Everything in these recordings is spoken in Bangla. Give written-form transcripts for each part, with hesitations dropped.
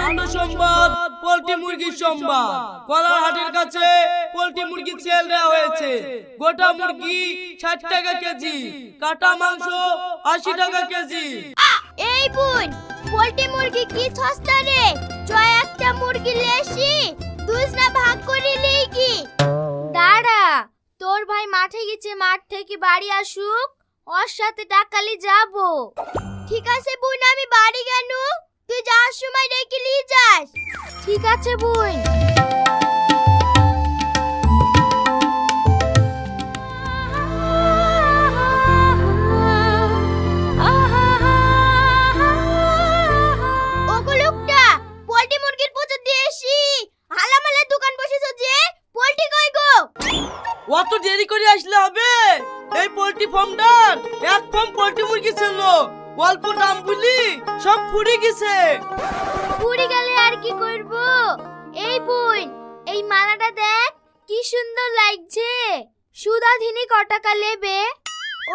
আনন্দ সংবাদ, পোল্ট্রি মুরগির সংবাদ। কলারহাটের কাছে পোল্ট্রি মুরগি সেল দেওয়া হয়েছে। গোটা মুরগি 60 টাকা কেজি, কাটা মাংস 80 টাকা কেজি। এই বোন, পোল্ট্রি মুরগি কি সস্তা রে? জয় একটা মুরগি লেসি দুসনা ভাগ করে নেই কি? দাঁড়া, তোর ভাই মাঠে গেছে, মাঠ থেকে বাড়ি আসুক, ওর সাথে টাকালি যাব। ঠিক আছে বোন, আমি বাড়ি গেল, তুই যাওয়ার সময় রেখে নিয়ে যাস। ঠিক আছে বোন। ওগো লোকটা, পোল্ট্রি মুরগির পচা দিয়ে এসি হালামালের দোকান বসেছো যে, পোল্ট্রি কই গো? অত দেরি করে আসলে হবে? এই পোল্ট্রি ফার্মটার এক ফার্ম পোল্ট্রি মুরগি ছিল, অল্প দাম বলি সব ফুরে গেছে। পুরি গেলে আর কি করব? এই বোন, এই মালাটা দেখ কি সুন্দর লাগছে। সুধাধিনী ক টাকা নেবে?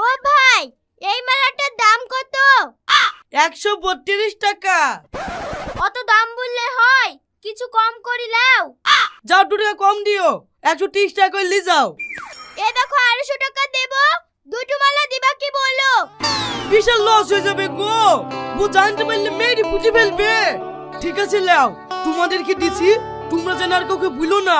ও ভাই, এই মালাটার দাম কত? 132 টাকা। অত দাম বললে হয়? কিছু কম করি লাও। যাও 2 টাকা কম দিও, 130 টাকা করে নিয়ে যাও। এ দেখো 250 টাকা দেব, দুটো মালা দিবা কি বলো? বিশাল লস হয়ে যাবে গো, ও জানতে পারলে মেয়েরই বুঝে ফেলবে। ঠিক আছে লাও, তোমাদেরকে দিছি, তোমরা যেন আর কাউকে ভুলো না।